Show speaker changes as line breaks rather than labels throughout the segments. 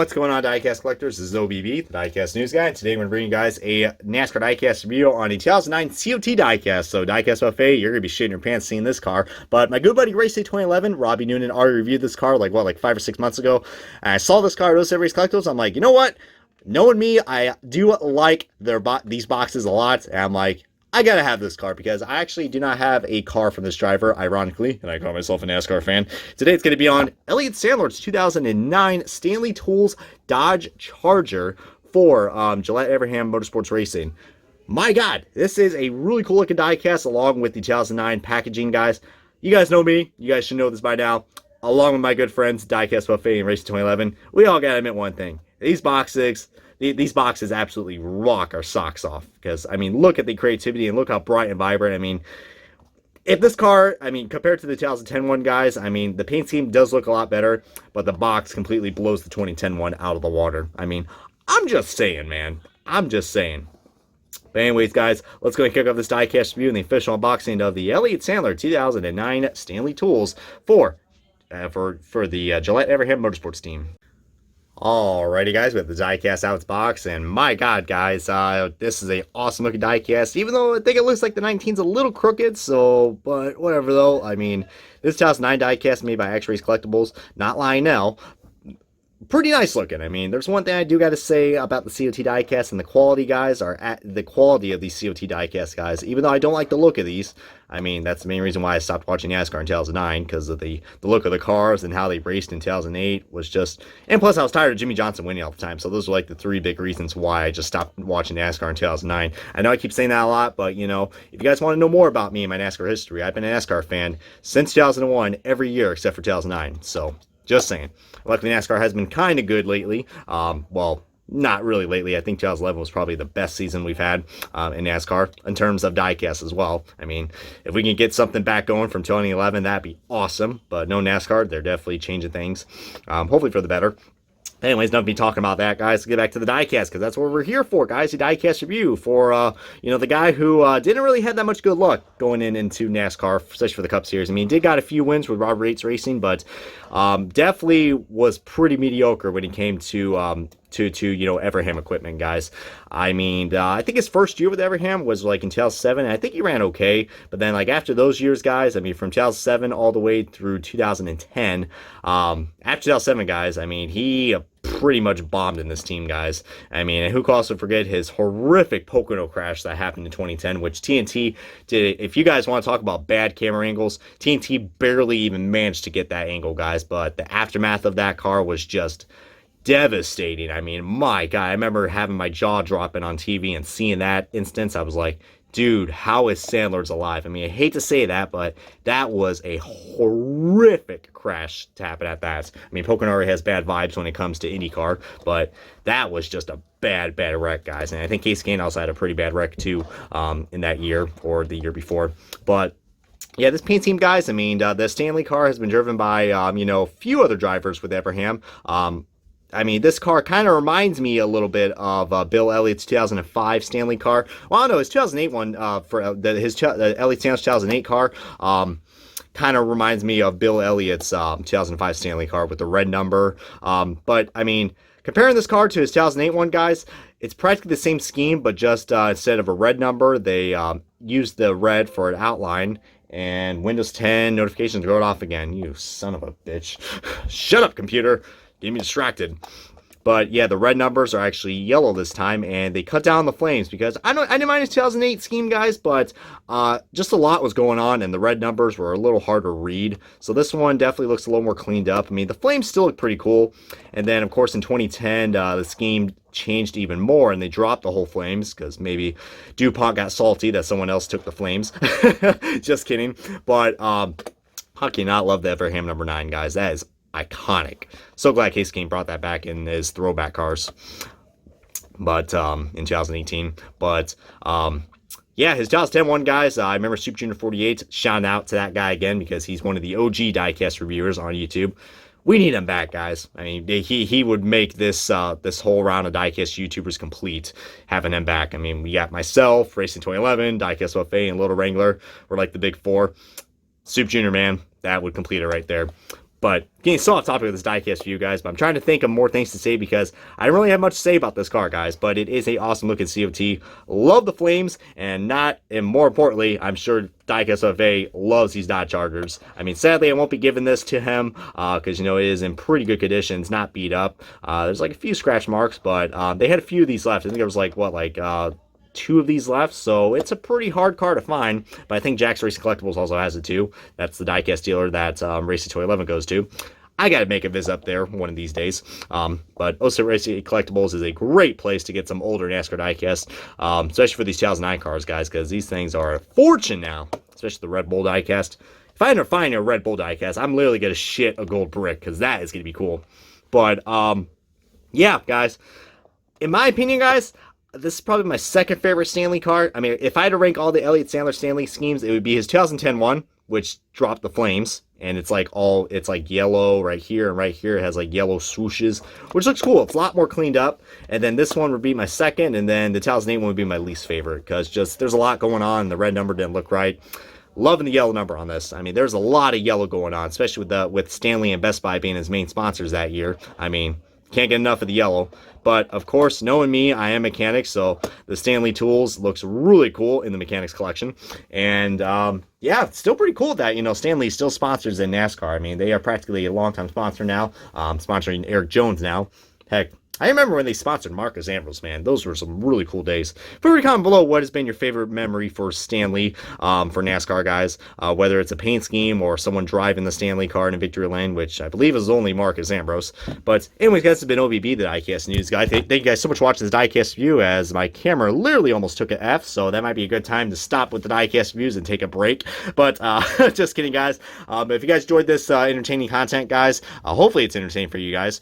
What's going on, diecast collectors? This is OBB, the diecast news guy, and today we're going to bring you guys a NASCAR diecast review on a 2009 COT diecast. So, diecast buffet, you're going to be shitting your pants seeing this car. But my good buddy Race Day 2011, Robbie Noonan, already reviewed this car like 5 or 6 months ago. And I saw this car at Race Collectibles. I'm like, you know what? Knowing me, I do like these boxes a lot. And I'm like, I gotta have this car because I actually do not have a car from this driver, ironically, and I call myself a NASCAR fan. Today it's going to be on Elliott Sadler's 2009 Stanley Tools Dodge Charger for Gillette Everham Motorsports Racing. My God, this is a really cool looking diecast along with the 2009 packaging, guys. You guys know me. You guys should know this by now. Along with my good friends, Diecast Buffet and Race 2011, we all gotta admit one thing. These boxes absolutely rock our socks off. Because, I mean, look at the creativity and look how bright and vibrant. I mean, if this car, compared to the 2010 one, guys, the paint scheme does look a lot better. But the box completely blows the 2010 one out of the water. I'm just saying, man. I'm just saying. But anyways, guys, let's go and kick off this diecast review and the official unboxing of the Elliott Sadler 2009 Stanley Tools for the Gillette Everham Motorsports team. Alrighty, guys, we have the diecast out of its box, and my God, guys, this is a awesome looking diecast, even though I think it looks like the 19's a little crooked, but whatever though. This 2009 diecast made by X-Rays Collectibles, not lying now. Pretty nice looking. There's one thing I do got to say about the COT diecast, and the quality, guys, are at the quality of these COT diecast, guys. Even though I don't like the look of these, that's the main reason why I stopped watching NASCAR in 2009, because of the look of the cars and how they raced in 2008 was just, and plus I was tired of Jimmy Johnson winning all the time. So those are like the three big reasons why I just stopped watching NASCAR in 2009. I know I keep saying that a lot, but if you guys want to know more about me and my NASCAR history, I've been a NASCAR fan since 2001 every year except for 2009. So just saying. Luckily, NASCAR has been kind of good lately. Well, not really lately. I think 2011 was probably the best season we've had in NASCAR in terms of diecast as well. If we can get something back going from 2011, that'd be awesome. But no NASCAR, they're definitely changing things, hopefully for the better. Anyways, not me talking about that, guys. Let's get back to the diecast, because that's what we're here for, guys. A diecast review for, the guy who didn't really have that much good luck going into NASCAR, especially for the Cup Series. He did got a few wins with Robert Yates Racing, but definitely was pretty mediocre when he came to Everham equipment, guys. I think his first year with Everham was in 2007, and I think he ran okay. But then after those years, guys, from 2007 all the way through 2010, after 2007, guys, he pretty much bombed in this team, guys. And who could also forget his horrific Pocono crash that happened in 2010, which TNT did. If you guys want to talk about bad camera angles, TNT barely even managed to get that angle, guys. But the aftermath of that car was just devastating. My God, I remember having my jaw dropping on TV and seeing that instance. I was like, dude, how is Sadler's alive? I hate to say that, but that was a horrific crash to happen at that. Pocono already has bad vibes when it comes to IndyCar, but that was just a bad wreck, guys. And I think Case Kane also had a pretty bad wreck too in that year or the year before. But yeah, this paint team, guys, the Stanley car has been driven by, a few other drivers with Everham. This car kind of reminds me a little bit of Bill Elliott's 2005 Stanley car. Well, I don't know, his 2008 one, his Elliott Sadler's 2008 car, kind of reminds me of Bill Elliott's 2005 Stanley car with the red number. But, comparing this car to his 2008 one, guys, it's practically the same scheme, but just instead of a red number, they used the red for an outline. And Windows 10 notifications are going off again. You son of a bitch. Shut up, computer. Getting me distracted. But yeah, the red numbers are actually yellow this time, and they cut down the flames because I didn't mind his 2008 scheme, guys, but just a lot was going on, and the red numbers were a little hard to read. So this one definitely looks a little more cleaned up. The flames still look pretty cool. And then, of course, in 2010, the scheme changed even more, and they dropped the whole flames because maybe DuPont got salty that someone else took the flames. Just kidding. But how can you not love the Everham number 9, guys? That is iconic. So glad Case Kane brought that back in his throwback cars, but in 2018. But yeah, his 2010 one, guys, I remember Super Junior 48. Shout out to that guy again because he's one of the OG diecast reviewers on YouTube. We need him back, guys. He would make this this whole round of diecast YouTubers complete, having him back. We got myself, Racing 2011, Diecast Buffet, and Little Wrangler. We're like the big four. Super Junior, man, that would complete it right there. But getting so off topic of this diecast for you guys, but I'm trying to think of more things to say because I don't really have much to say about this car, guys. But it is a awesome looking COT. Love the flames, and more importantly, I'm sure Diecast FA loves these Dodge Chargers. I mean, sadly, I won't be giving this to him because it is in pretty good condition. It's not beat up. There's like a few scratch marks, but they had a few of these left. I think there was like 2 of these left, so it's a pretty hard car to find. But I think Jack's Racing Collectibles also has it too. That's the diecast dealer that Racing 2011 goes to. I gotta make a visit up there one of these days. But OSA Racing Collectibles is a great place to get some older NASCAR diecast, especially for these 2009 cars, guys, because these things are a fortune now, especially the Red Bull diecast. If I end up finding a Red Bull diecast, I'm literally gonna shit a gold brick, because that is gonna be cool. But yeah, guys, in my opinion, guys, this is probably my second favorite Stanley car. I mean, if I had to rank all the Elliott Sadler Stanley schemes, it would be his 2010 one, which dropped the flames. And it's like yellow right here and right here. It has like yellow swooshes, which looks cool. It's a lot more cleaned up. And then this one would be my second. And then the 2008 one would be my least favorite because just there's a lot going on. The red number didn't look right. Loving the yellow number on this. I mean, there's a lot of yellow going on, especially with Stanley and Best Buy being his main sponsors that year. I mean, can't get enough of the yellow. But of course, knowing me, I am a mechanic, so the Stanley Tools looks really cool in the mechanics collection. And yeah, it's still pretty cool that Stanley still sponsors in NASCAR. I mean, they are practically a longtime sponsor now, sponsoring Eric Jones now. Heck, I remember when they sponsored Marcus Ambrose, man. Those were some really cool days. Feel free to comment below what has been your favorite memory for Stanley, for NASCAR, guys. Whether it's a paint scheme or someone driving the Stanley car in a victory lane, which I believe is only Marcus Ambrose. But anyways, guys, this has been OBB, the Diecast News Guy. Thank you guys so much for watching this Diecast review, as my camera literally almost took an F, so that might be a good time to stop with the Diecast reviews and take a break. But just kidding, guys. If you guys enjoyed this entertaining content, guys, hopefully it's entertaining for you guys.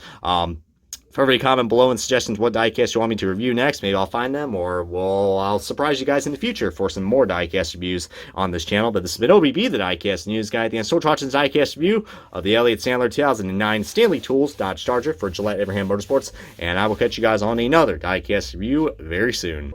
Feel free to comment below and suggestions what diecast you want me to review next. Maybe I'll find them, or I'll surprise you guys in the future for some more diecast reviews on this channel. But this has been OBB, the Diecast News Guy. Thanks so much for watching this diecast review of the Elliott Sadler 2009 Stanley Tools Dodge Charger for Gillette Abraham Motorsports. And I will catch you guys on another diecast review very soon.